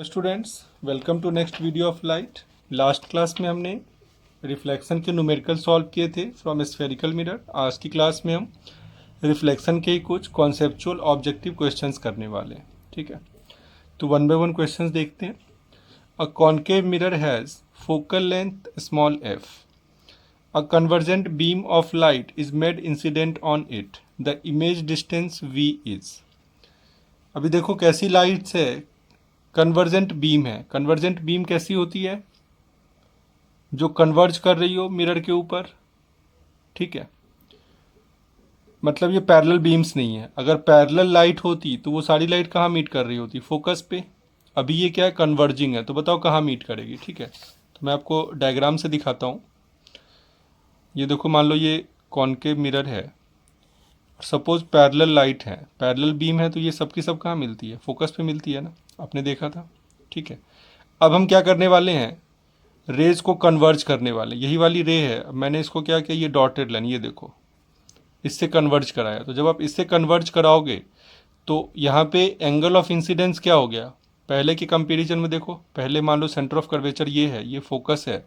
Students, welcome to next video of light. Last class में हमने reflection के numerical solve किए थे फ्रॉम स्फेरिकल मिरर। आज की क्लास में हम रिफ्लेक्शन के ही कुछ कॉन्सेप्चुअल ऑब्जेक्टिव क्वेश्चंस करने वाले हैं। ठीक है, तो वन बाय वन क्वेश्चंस देखते हैं। A concave mirror has focal length small F. A convergent beam of light is made incident on it. The image distance v is. अभी देखो कैसी लाइट्स है, कन्वर्जेंट बीम है। कन्वर्जेंट बीम कैसी होती है? जो कन्वर्ज कर रही हो मिरर के ऊपर। ठीक है, मतलब ये पैरेलल बीम्स नहीं है। अगर पैरेलल लाइट होती तो वो सारी लाइट कहाँ मीट कर रही होती? फोकस पे। अभी ये क्या है, कन्वर्जिंग है, तो बताओ कहाँ मीट करेगी। ठीक है, तो मैं आपको डायग्राम से दिखाता हूँ। ये देखो, मान लो ये कॉन्केव मिरर है, सपोज पैरेलल लाइट है, पैरेलल बीम है, तो ये सब की सब कहाँ मिलती है? फोकस पे मिलती है ना, आपने देखा था। ठीक है, अब हम क्या करने वाले हैं, रेज को कन्वर्ज करने वाले। यही वाली रे है, अब मैंने इसको क्या किया, ये डॉटेड लाइन, ये देखो, इससे कन्वर्ज कराया। तो जब आप इससे कन्वर्ज कराओगे तो यहाँ पे एंगल ऑफ इंसिडेंस क्या हो गया? पहले के कंपैरिजन में देखो, पहले मान लो सेंटर ऑफ कर्वेचर ये है, ये फोकस है,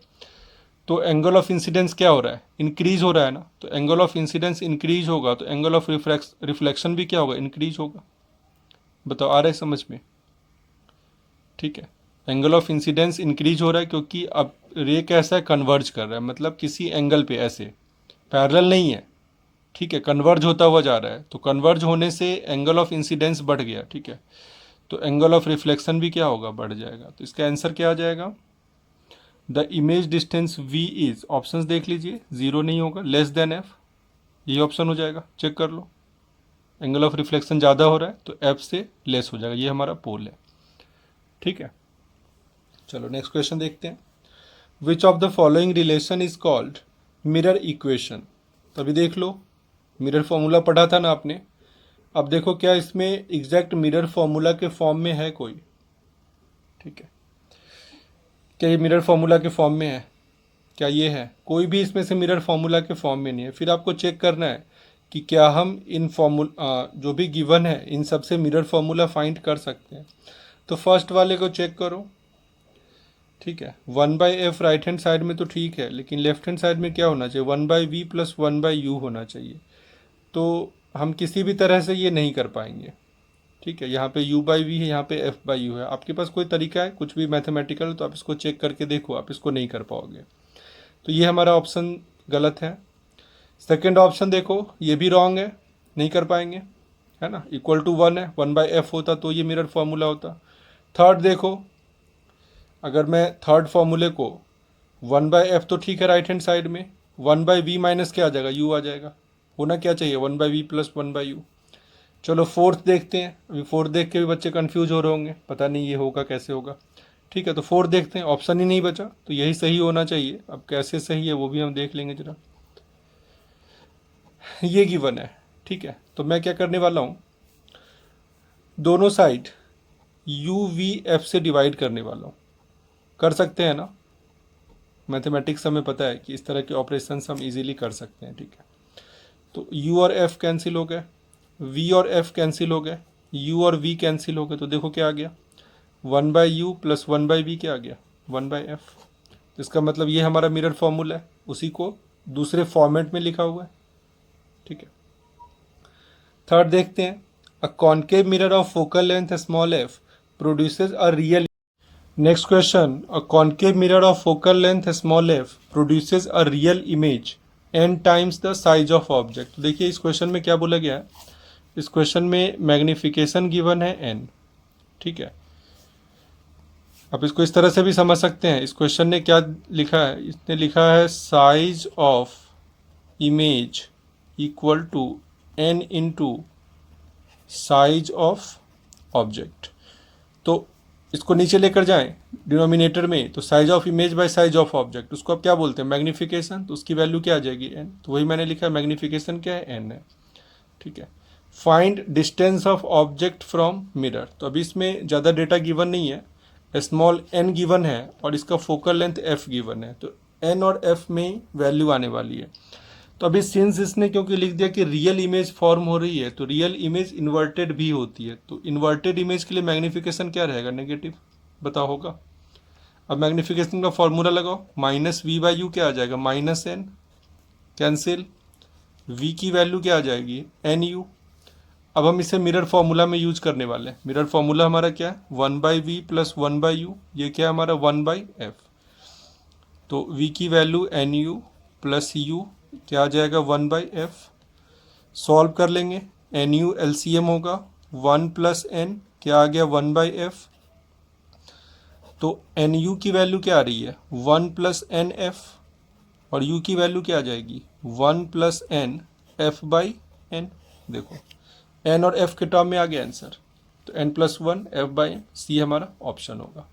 तो एंगल ऑफ इंसिडेंस क्या हो रहा है? इंक्रीज हो रहा है ना। तो एंगल ऑफ इंसिडेंस इंक्रीज होगा तो एंगल ऑफ रिफ्लेक्शन भी क्या होगा? इंक्रीज होगा। बताओ, आ रहा है समझ में? ठीक है, एंगल ऑफ इंसिडेंस इंक्रीज हो रहा है क्योंकि अब रे कैसा है, कन्वर्ज कर रहा है, मतलब किसी एंगल पे, ऐसे पैरेलल नहीं है। ठीक है, कन्वर्ज होता हुआ जा रहा है, तो कन्वर्ज होने से एंगल ऑफ इंसिडेंस बढ़ गया। ठीक है, तो एंगल ऑफ रिफ्लेक्शन भी क्या होगा? बढ़ जाएगा। तो इसका आंसर क्या आ जाएगा? The image distance v is, options देख लीजिए, जीरो नहीं होगा, लेस देन f, यही ऑप्शन हो जाएगा। चेक कर लो, एंगल ऑफ रिफ्लेक्शन ज़्यादा हो रहा है तो f से लेस हो जाएगा, ये हमारा पोल है। ठीक है, चलो नेक्स्ट क्वेश्चन देखते हैं। Which of the following relation is called mirror equation. तो अभी देख लो, मिरर फॉर्मूला पढ़ा था ना आपने। अब देखो क्या इसमें एग्जैक्ट मिरर फॉर्मूला के फॉर्म में है कोई? ठीक है, क्या ये मिरर फॉर्मूला के फॉर्म में है? क्या ये है? कोई भी इसमें से मिरर फॉर्मूला के फॉर्म में नहीं है। फिर आपको चेक करना है कि क्या हम इन फॉर्मूला जो भी गिवन है इन सब से मिरर फॉर्मूला फाइंड कर सकते हैं। तो फर्स्ट वाले को चेक करो। ठीक है, 1/f राइट हैंड साइड में तो ठीक है, लेकिन लेफ्ट हैंड साइड में क्या होना चाहिए? 1/v प्लस 1/u होना चाहिए। तो हम किसी भी तरह से ये नहीं कर पाएंगे। ठीक है, यहाँ पे u/v है, यहाँ पे f/u है। आपके पास कोई तरीका है कुछ भी मैथमेटिकल, तो आप इसको चेक करके देखो, आप इसको नहीं कर पाओगे। तो ये हमारा ऑप्शन गलत है। सेकेंड ऑप्शन देखो, ये भी रॉन्ग है, नहीं कर पाएंगे, है ना। इक्वल टू 1 है, 1/f होता तो ये मिरर फॉर्मूला होता। थर्ड देखो, अगर मैं थर्ड फॉर्मूले को 1/f तो ठीक है राइट हैंड साइड में, 1/v माइनस क्या आ जाएगा? u आ जाएगा। होना क्या चाहिए? 1/v plus 1/u। चलो फोर्थ देखते हैं। अभी फोर्थ देख के भी बच्चे कंफ्यूज हो रहे होंगे, पता नहीं ये होगा कैसे होगा। ठीक है, तो फोर्थ देखते हैं, ऑप्शन ही नहीं बचा, तो यही सही होना चाहिए। अब कैसे सही है वो भी हम देख लेंगे जरा। ये गिवन है। ठीक है, तो मैं क्या करने वाला हूँ, दोनों साइड u/v/f से डिवाइड करने वाला हूँ। कर सकते हैं ना, मैथमेटिक्स हमें पता है कि इस तरह के ऑपरेशंस हम इजीली कर सकते हैं। ठीक है, तो u और f कैंसिल हो गए, v और f कैंसिल हो गए, u और v कैंसिल हो गए, तो देखो क्या आ गया, 1/u प्लस 1/v क्या आ गया? 1/f। इसका मतलब ये हमारा मिरर फॉर्मूला है, उसी को दूसरे फॉर्मेट में लिखा हुआ है। ठीक है, थर्ड देखते हैं। A concave mirror of focal length small f produces a real. Next question, a concave mirror of focal length small f produces a real image n times the size of object. तो देखिए इस question में क्या बोला गया है, इस question में मैग्निफिकेशन गिवन है n। ठीक है, आप इसको इस तरह से भी समझ सकते हैं। इस क्वेश्चन ने क्या लिखा है, इसने लिखा है size of image equal to n into size of object. तो इसको नीचे लेकर जाएं डिनोमिनेटर में, तो size of image by size of object, उसको आप क्या बोलते हैं? मैग्निफिकेशन। तो उसकी वैल्यू क्या आ जाएगी? n। तो वही मैंने लिखा है, मैग्निफिकेशन क्या है? n है। ठीक है, find distance of object from mirror. तो अभी इसमें ज़्यादा डेटा गिवन नहीं है, स्मॉल n गिवन है और इसका फोकल लेंथ f गिवन है, तो n और f में वैल्यू आने वाली है। तो अभी सिंस इसने क्योंकि लिख दिया कि रियल इमेज फॉर्म हो रही है, तो रियल इमेज इन्वर्टेड भी होती है, तो इन्वर्टेड इमेज के लिए मैग्निफिकेशन क्या रहेगा? नेगेटिव। बता होगा। अब मैग्नीफिकेशन का फॉर्मूला लगाओ, माइनस वी बाई यू क्या आ जाएगा, माइनस एन, कैंसिल, v की वैल्यू क्या आ जाएगी, एन यू। अब हम इसे मिरर फॉर्मूला में यूज करने वाले हैं। मिरर फॉर्मूला हमारा क्या है, 1/v प्लस 1/u, ये क्या है हमारा 1/f। तो v की value n u plus u क्या आ जाएगा 1/f। सॉल्व कर लेंगे, एन यू एलसीएम होगा 1 प्लस एन क्या आ गया 1/f। तो एन यू की वैल्यू क्या आ रही है 1 प्लस एन एफ, और u की वैल्यू क्या आ जाएगी 1 plus N F by N. देखो n और f के टर्म में आ गया आंसर, तो n plus 1 f by N, C हमारा ऑप्शन होगा।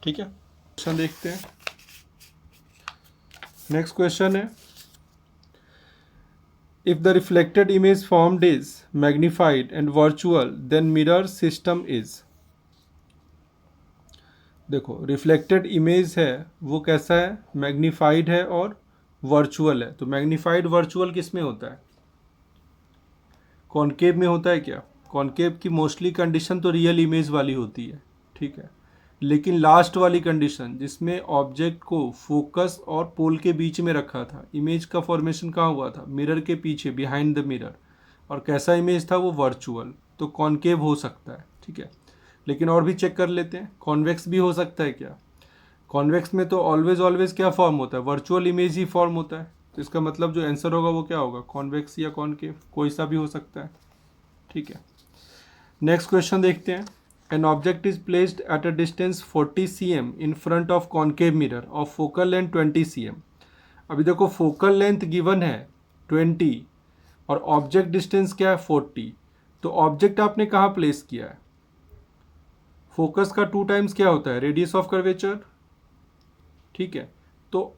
ठीक है, क्वेश्चन देखते हैं। नेक्स्ट क्वेश्चन है, if the reflected image formed is magnified and virtual then mirror system is. देखो रिफ्लेक्टेड इमेज है वो कैसा है, मैग्नीफाइड है और वर्चुअल है। तो मैग्नीफाइड वर्चुअल किस में होता है, कॉनकेव में होता है क्या। कॉनकेव की मोस्टली कंडीशन तो रियल इमेज वाली होती है, ठीक है, लेकिन लास्ट वाली कंडीशन जिसमें ऑब्जेक्ट को फोकस और पोल के बीच में रखा था, इमेज का फॉर्मेशन कहाँ हुआ था, मिरर के पीछे, बिहाइंड द मिरर, और कैसा इमेज था वो वर्चुअल, तो कॉनकेव हो सकता है। ठीक है, लेकिन और भी चेक कर लेते हैं, कॉन्वेक्स भी हो सकता है क्या। कॉन्वेक्स में तो ऑलवेज ऑलवेज क्या फॉर्म होता है, वर्चुअल इमेज ही फॉर्म होता है। तो इसका मतलब जो आंसर होगा वो क्या होगा, कॉन्वेक्स या कॉनकेव, कोई सा भी हो सकता है। ठीक है, नेक्स्ट क्वेश्चन देखते हैं। An object is placed at a distance 40 cm in front of concave mirror of focal length 20 cm। अभी देखो फोकल लेंथ गिवन है 20 और ऑब्जेक्ट डिस्टेंस क्या है 40, तो ऑब्जेक्ट आपने कहाँ प्लेस किया है, फोकस का 2 टाइम्स क्या होता है, रेडियस ऑफ कर्वेचर। ठीक है, तो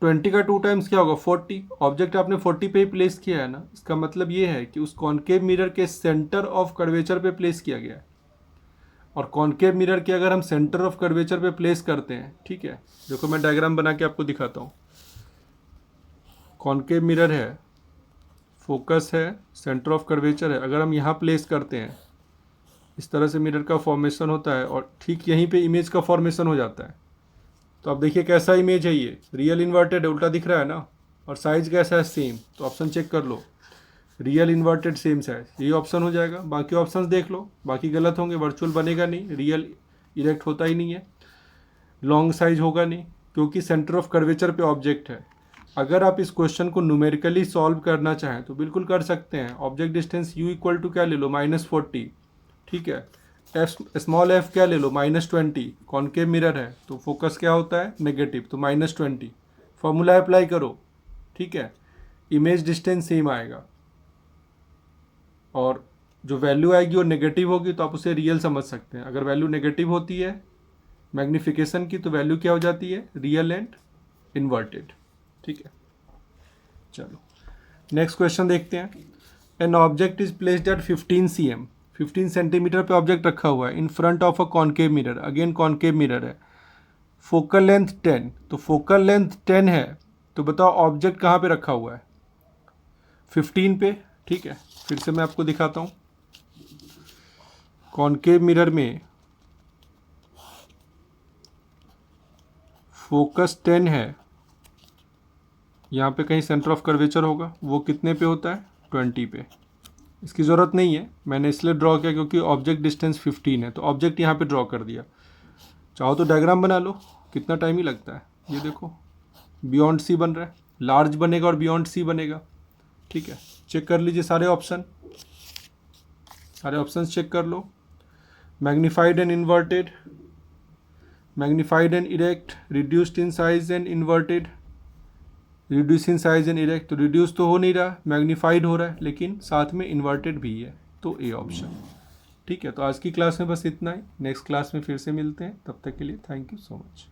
20 का 2 टाइम्स क्या होगा 40, ऑब्जेक्ट आपने 40 पे ही प्लेस किया है ना, इसका मतलब ये है कि उस कॉनकेव मिरर के सेंटर ऑफ कर्वेचर पे प्लेस किया गया है। और कॉनकेव मिरर के अगर हम सेंटर ऑफ कर्वेचर पे प्लेस करते हैं, ठीक है, देखो मैं डायग्राम बना के आपको दिखाता हूँ। कॉनकेव मिरर है, फोकस है, सेंटर ऑफ कर्वेचर है, अगर हम यहाँ प्लेस करते हैं इस तरह से मिरर का फॉर्मेशन होता है और ठीक यहीं पे इमेज का फॉर्मेशन हो जाता है। तो आप देखिए कैसा इमेज है, ये रियल इन्वर्टेड है, उल्टा दिख रहा है ना, और साइज कैसा है सेम। तो ऑप्शन चेक कर लो, रियल इन्वर्टेड सेम साइज, यही ऑप्शन हो जाएगा। बाकी ऑप्शंस देख लो, बाकी गलत होंगे, वर्चुअल बनेगा नहीं, रियल इरेक्ट होता ही नहीं है, लॉन्ग साइज होगा नहीं, क्योंकि सेंटर ऑफ कर्वेचर पे ऑब्जेक्ट है। अगर आप इस क्वेश्चन को न्यूमेरिकली सॉल्व करना चाहें तो बिल्कुल कर सकते हैं। Object distance u equal to क्या ले लो -40, ठीक है, एफ स्मॉल एफ क्या ले लो -20, कॉनकेव मिरर है तो फोकस क्या होता है नेगेटिव, तो -20, फॉर्मूला अप्लाई करो, ठीक है, इमेज डिस्टेंस सेम आएगा और जो वैल्यू आएगी वो नेगेटिव होगी, तो आप उसे रियल समझ सकते हैं। अगर वैल्यू नेगेटिव होती है मैग्नीफिकेशन की तो वैल्यू क्या हो जाती है, रियल एंड इन्वर्टेड। ठीक है, चलो नेक्स्ट क्वेश्चन देखते हैं। An object is placed at 15 cm, 15 centimetre पे ऑब्जेक्ट रखा हुआ है in front of a concave mirror, again concave mirror है, फोकल लेंथ 10, तो फोकल लेंथ 10 है, तो बताओ ऑब्जेक्ट कहाँ पे रखा हुआ है 15 पे। ठीक है, फिर से मैं आपको दिखाता हूँ, कॉनकेव मिरर में फोकस 10 है, यहाँ पे कहीं सेंटर ऑफ कर्वेचर होगा, वो कितने पे होता है 20 पे। इसकी ज़रूरत नहीं है, मैंने इसलिए ड्रॉ किया क्योंकि ऑब्जेक्ट डिस्टेंस 15 है, तो ऑब्जेक्ट यहाँ पे ड्रॉ कर दिया। चाहो तो डायग्राम बना लो, कितना टाइम ही लगता है। ये देखो बियॉन्ड सी बन रहा है, लार्ज बनेगा और बियॉन्ड सी बनेगा। ठीक है, चेक कर लीजिए सारे ऑप्शन, सारे ऑप्शंस चेक कर लो। Magnified and inverted, magnified and erect, reduced in size and inverted, reduce in size and erect, तो रिड्यूस तो हो नहीं रहा, मैग्नीफाइड हो रहा है, लेकिन साथ में इन्वर्टेड भी है, तो ए ऑप्शन। ठीक है, तो आज की क्लास में बस इतना ही, नेक्स्ट क्लास में फिर से मिलते हैं, तब तक के लिए थैंक यू सो मच।